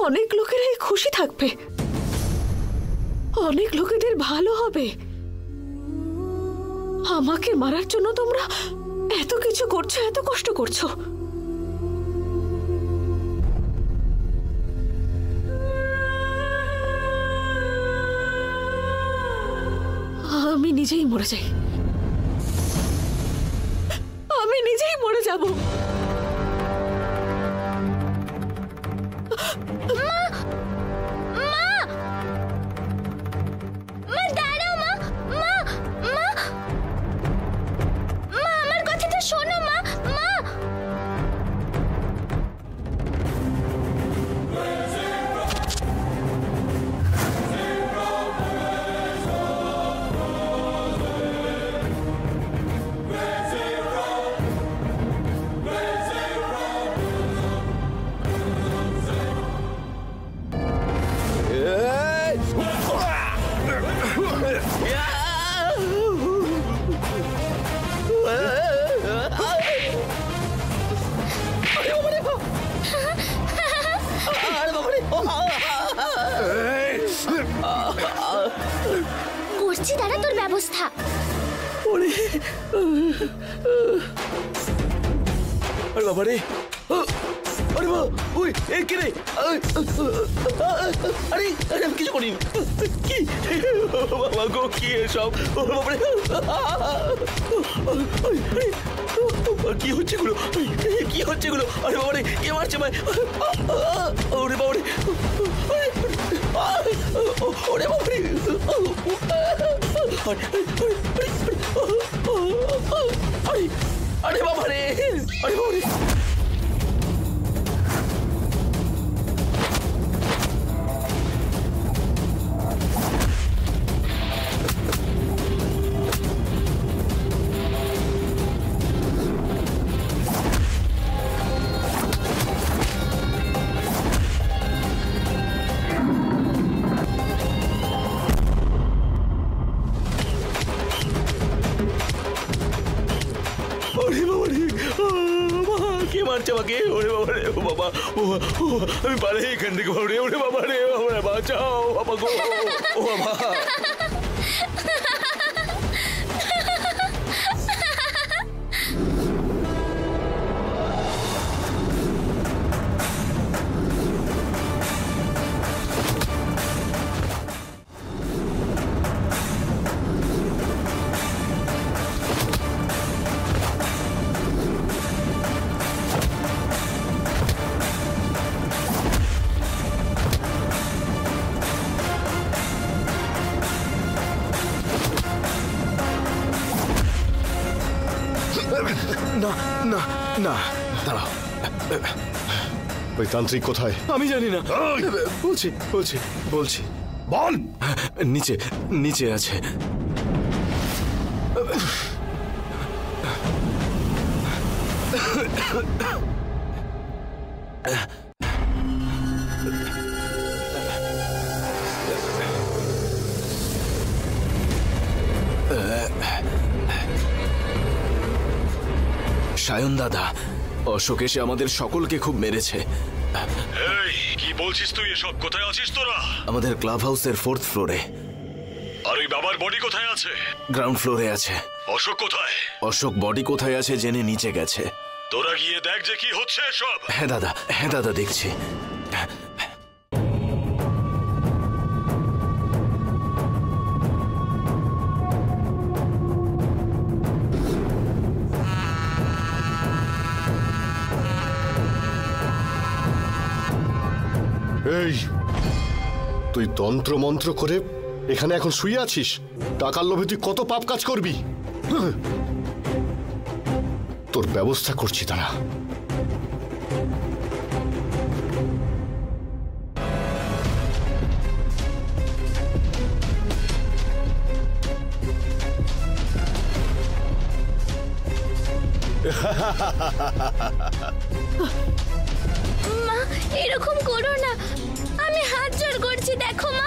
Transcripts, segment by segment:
অনেক লোকেরাই খুশি থাকবে, অনেক লোকেদের ভালো হবে। আমাকে মারার জন্য তোমরা এত কিছু করছো, এত কষ্ট করছো। আমি নিজেই মরে যাই, আমি নিজেই মরে যাব। করছি দাঁড়া তোর ব্যবস্থা। আরে বাবা রে, আরে বাবা, ওই এই কে রে? আরে আরে আমি কিছু করিনি। কি বাবা গো, কি এসব? বাবা রে, কি হচ্ছে গুলো? কি হচ্ছে গুলো? আরে বাবা রে, কে মারছে ভাই? ওরে বাবা রে, ওরে বাবা রে, আরে বাবা রে, আরে বাবা রে। কে মারছে আমাকে? ওরে বাবা রে, ও বাবা, আমি পারে এখান থেকে বাবা রে, ওরে বাবা রে, বাবা বাঁচাও বাবা গো, ও বাবা। না না না, দাঁড়াও। ওই তান্ত্রিক কোথায়? আমি জানি না। বলছি বলছি বলছি, বল। নিচে নিচে আছে। সায়ন দাদা, অশোক এসে আমাদের সকলকে খুব মেরেছে। এই কি বলছিস তুই এসব? কোথায় আছিস তোরা? আমাদের ক্লাব হাউসের 4th ফ্লোরে। আর ওই বাবার বডি কোথায় আছে? গ্রাউন্ড ফ্লোরে আছে। অশোক কোথায়? অশোক বডি কোথায় আছে জেনে নিচে গেছে। তোরা গিয়ে দেখ যে কি হচ্ছে সব। হ্যাঁ দাদা দেখছি। এই, তুই তন্ত্র মন্ত্র করে এখানে এখন শুয়ে আছিস? টাকার লোভে তুই কত পাপ কাজ করবি? তোর ব্যবস্থা করছি দাঁড়া। মা এরকম করো না, আমি হাত জোড় করছি, দেখো মা।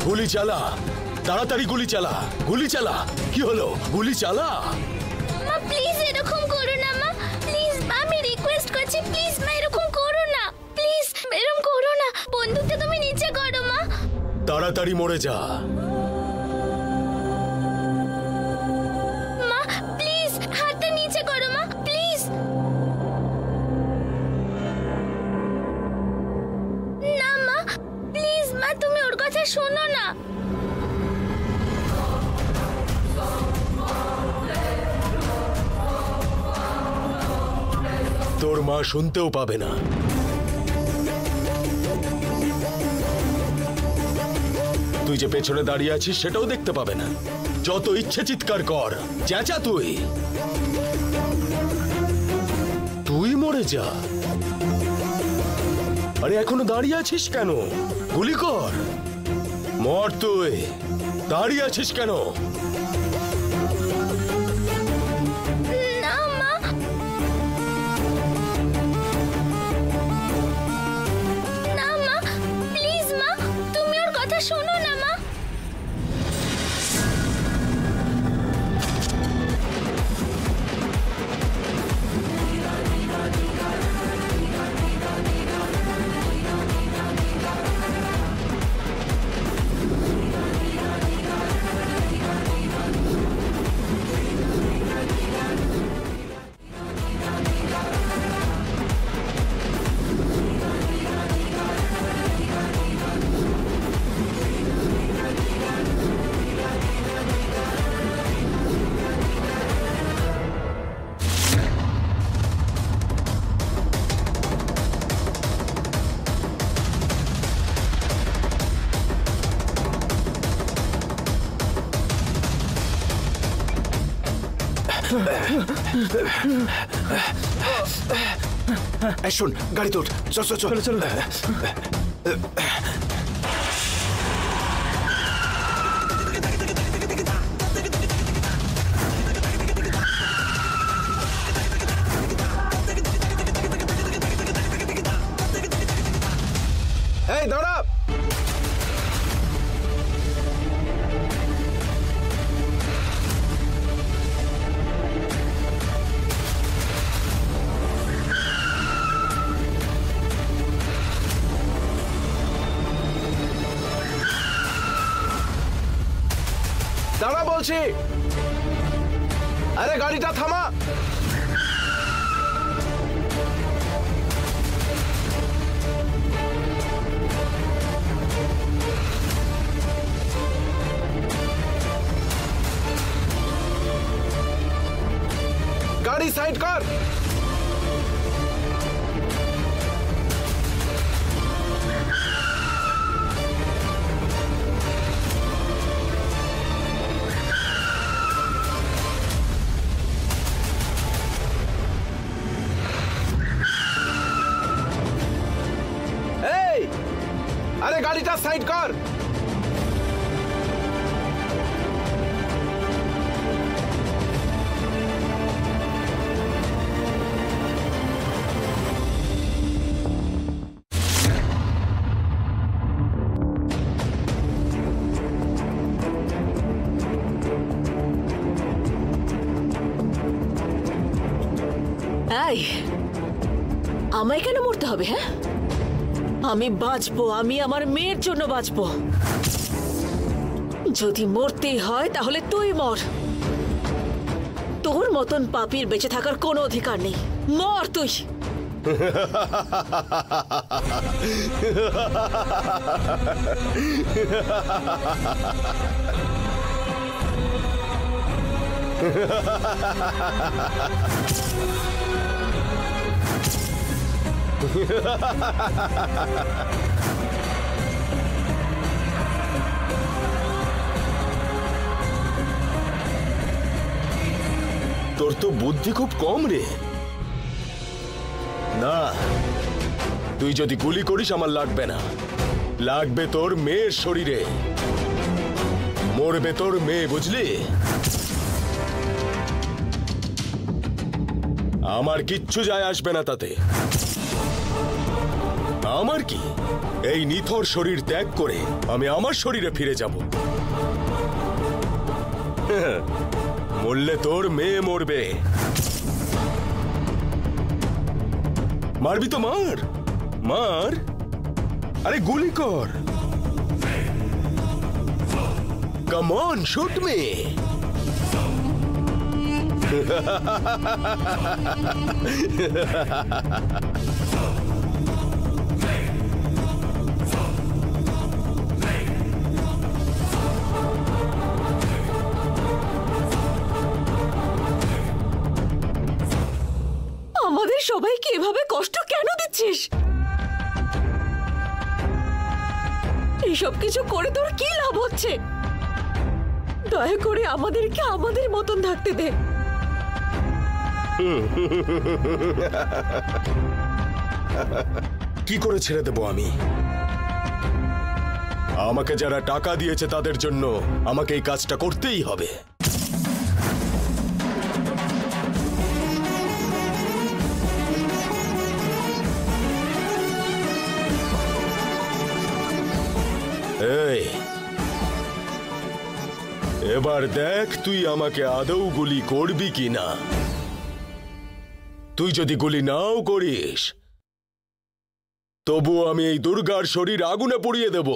গুলি চালা, তাড়াতাড়ি গুলি চালা, গুলি চালা। কি হলো? গুলি চালা। মা প্লিজ এরকম করো না মা, প্লিজ মা, আমি রিকোয়েস্ট করছি, প্লিজ মা এরকম করো না, প্লিজ এরকম করো না, বন্দুকটা তুমি নিচে করো মা। তাড়াতাড়ি মরে যা। মা প্লিজ হাতটা নিচে করো মা, প্লিজ। না মা, প্লিজ মা, তুমি ওর কথা শোনো না। তোর মা শুনতেও পাবে না। তুই যে পেছনে দাঁড়িয়ে আছিস সেটাও দেখতে পাবে না। যত ইচ্ছে চিৎকার কর, চেঁচা তুই। তুই মরে যা। আরে এখনো দাঁড়িয়ে আছিস কেন? গুলি কর, মর তুই। দাঁড়িয়ে আছিস কেন? না মা, না মা, প্লিজ মা, তুমি ওর কথা শোনো না মা। শোন, গাড়ি তোর। চল চল চল চল। এই দাঁড়া। দাঁড়া বলছি। আরে গাড়িটা থামা। গাড়ি সাইড কর। আরে গাড়িটা সাইড কর। এই, আমায় কেন মরতে হবে? হ্যাঁ, আমি বাঁচবো, আমি আমার মেয়ের জন্য বাঁচবো। যদি মরতেই হয় তাহলে তুই মর। তোর মতন পাপীর বেঁচে থাকার কোনো অধিকার নেই। মর তুই। তোর তো বুদ্ধি খুব কম রে। না, তুই যদি গুলি করিস আমার লাগবে না, লাগবে তোর মেয়ের শরীরে। মরবে তোর মেয়ে, বুঝলি? আমার কিচ্ছু যায় আসবে না তাতে। আমার কি? এই নিথর শরীর ত্যাগ করে আমি আমার শরীরে ফিরে যাব। মরলে তোর মেয়ে মরবে। মারবি তো মার, মার। আরে গুলি কর। Come on, shoot me. আমাদের সবাইকে এভাবে কষ্ট কেন দিচ্ছিস? এইসব কিছু করে তোর কি লাভ হচ্ছে? দয়া করে আমাদেরকে আমাদের মতন থাকতে দে। কি করে ছেড়ে দেব আমি? আমাকে যারা টাকা দিয়েছে তাদের জন্য আমাকে এই কাজটা করতেই হবে। এই, এবার দেখ তুই আমাকে আদৌ গুলি করবি কিনা। তুই যদি গুলি নাও করিস তবু আমি এই দুর্গার শরীর আগুনে পুড়িয়ে দেব।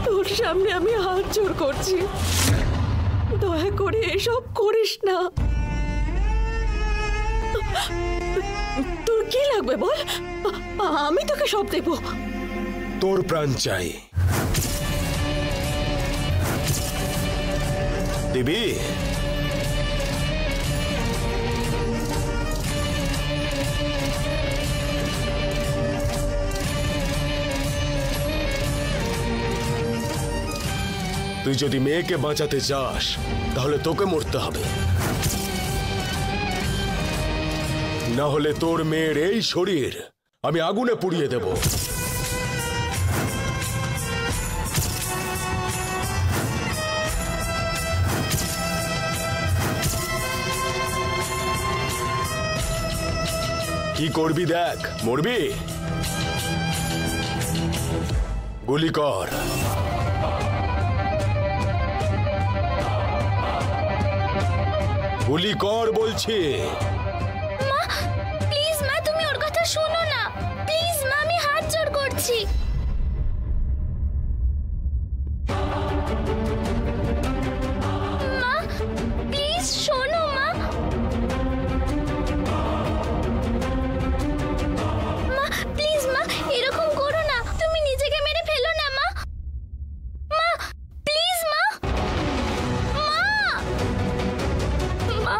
তোর সামনে আমি হাত জোড় করছি, দয়া করে এসব করিস না। তোর কি লাগবে বল, আমি তোকে সব দেব। তোর প্রাণ চাই। দিবি? তুই যদি মেয়েকে বাঁচাতে চাস তাহলে তোকে মরতে হবে, না হলে তোর মেয়ের এই শরীর আমি আগুনে পুড়িয়ে দেব। কি করবি দেখ, মরবি? গুলি কর। গুলি কর বলছি। মা প্লিজ, মা তুমি ওর কথা শোনো না প্লিজ। মা আমি হাত জোড় করছি। মা প্লিজ শোনো। মা মা প্লিজ, মা এরকম করো না, তুমি নিজেকে মেরে ফেলো না। মা মা প্লিজ। মা মা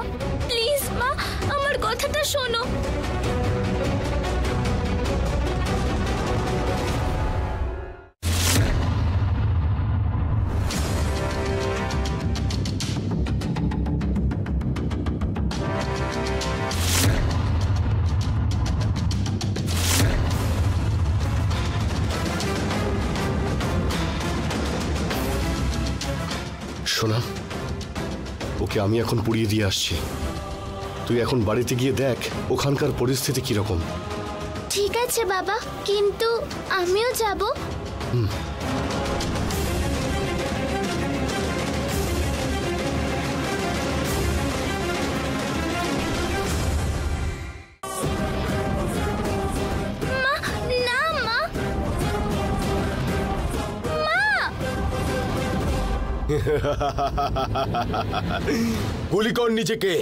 প্লিজ, মা আমার কথাটা শোনো। শোনা, ওকে আমি এখন পুড়িয়ে দিয়ে আসছি। তুই এখন বাড়িতে গিয়ে দেখ ওখানকার পরিস্থিতি কিরকম। ঠিক আছে বাবা, কিন্তু আমিও যাব। মা না, মা মা গুলি কর নিজেকে,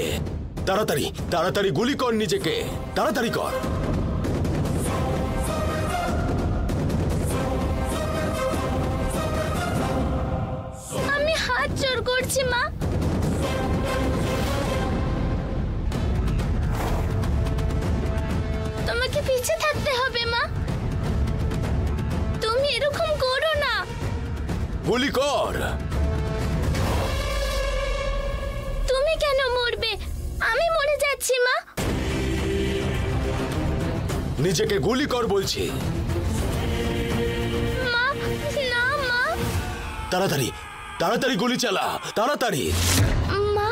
তাড়াতাড়ি তাড়াতাড়ি গুলি কর নিজেকে, তাড়াতাড়ি কর। আমি হাত জোড় করছি। মা তোমাকে পিছে থাকতে হবে। মা তুমি এরকম করো না। গুলি কর। তুমি কেন মরবে? আমি মরে যাচ্ছি। মা নিজেকে গুলি কর বলছি। মা না, মা তাড়াতাড়ি তাড়াতাড়ি গুলি চালা, তাড়াতাড়ি। মা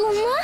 উমা,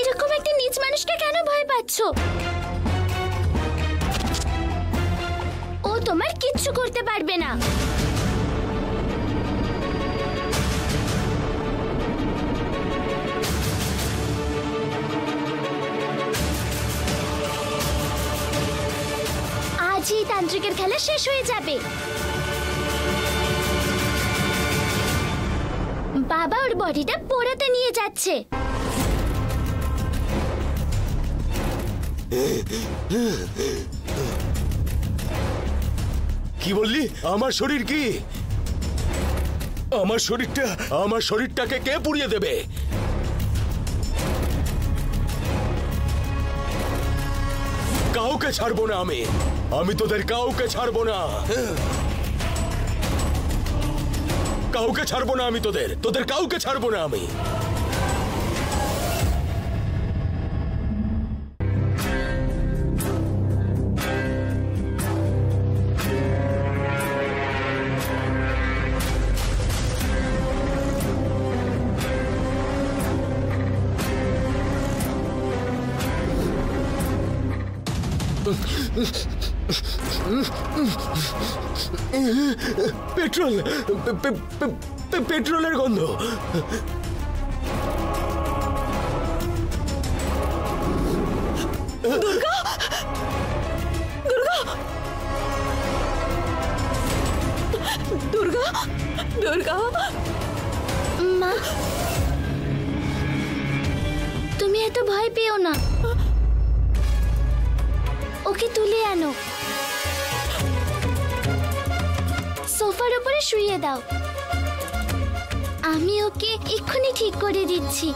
এরকম একটা নীচ মানুষকে কেন ভয় পাচ্ছ? ও তোমার কিচ্ছু করতে পারবে না। আজই তান্ত্রিকের খেলা শেষ হয়ে যাবে। বাবা ওর বডিটা পোড়াতে নিয়ে যাচ্ছে। কি বললি? আমার শরীর কি? আমার শরীরটাকে কে পুড়িয়ে দেবে? কাউকে ছাড়বো না আমি তোদের কাউকে ছাড়বো না। কাউকে ছাড়বো না আমি, তোদের কাউকে ছাড়বো না আমি। পেট্রোল, পেট্রোলের গন্ধ। দুর্গা, দুর্গা, দুর্গা, দুর্গা। মা তুমি এত ভয় পেও না, ওকে তুলে আনো, সোফার উপরে শুইয়ে দাও। আমি ওকে এক্ষুনি ঠিক করে দিচ্ছি।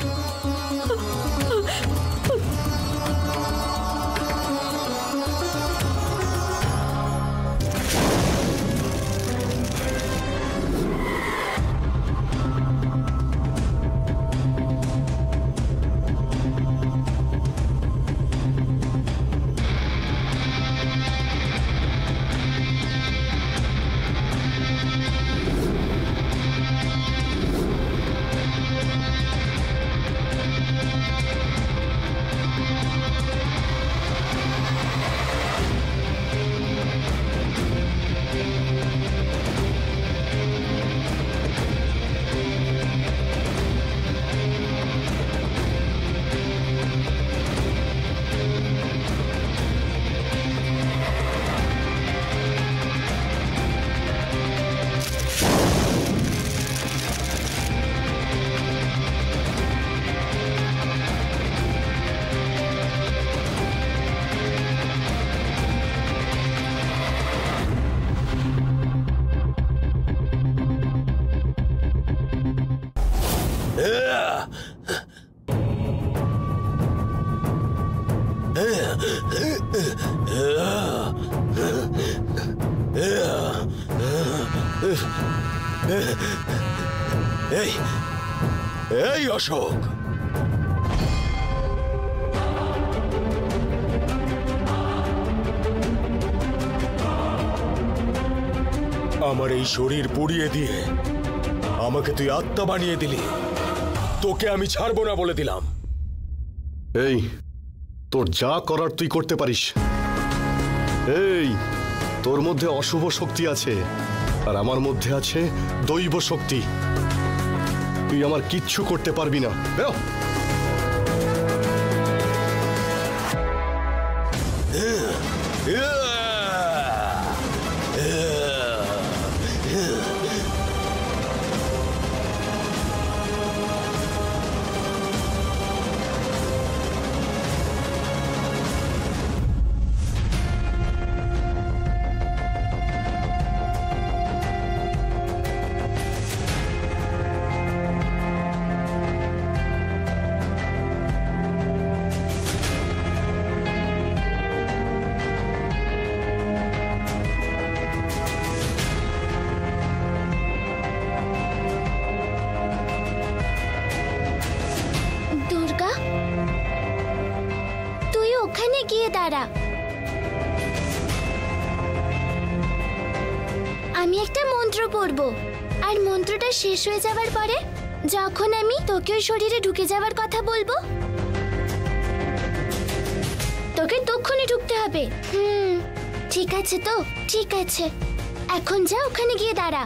এই এই অশোক, আমার এই শরীর পুড়িয়ে দিয়ে আমাকে তুই আত্মা বানিয়ে দিলি, তোকে আমি ছাড়বো না বলে দিলাম। এই, তোর যা করার তুই করতে পারিস। এই, তোর মধ্যে অশুভ শক্তি আছে আর আমার মধ্যে আছে দৈব শক্তি। তুই আমার কিচ্ছু করতে পারবি না। বেরো। দুর্গা, তুই ওখানে গিয়ে দাঁড়া। আমি একটা মন্ত্র পড়ব, আর মন্ত্রটা শেষ হয়ে যাবার পরে যখন আমি তোকে ওই শরীরে ঢুকে যাবার কথা বলবো, তোকে তক্ষুনি ঢুকতে হবে। ঠিক আছে তো? ঠিক আছে, এখন যা ওখানে গিয়ে দাঁড়া।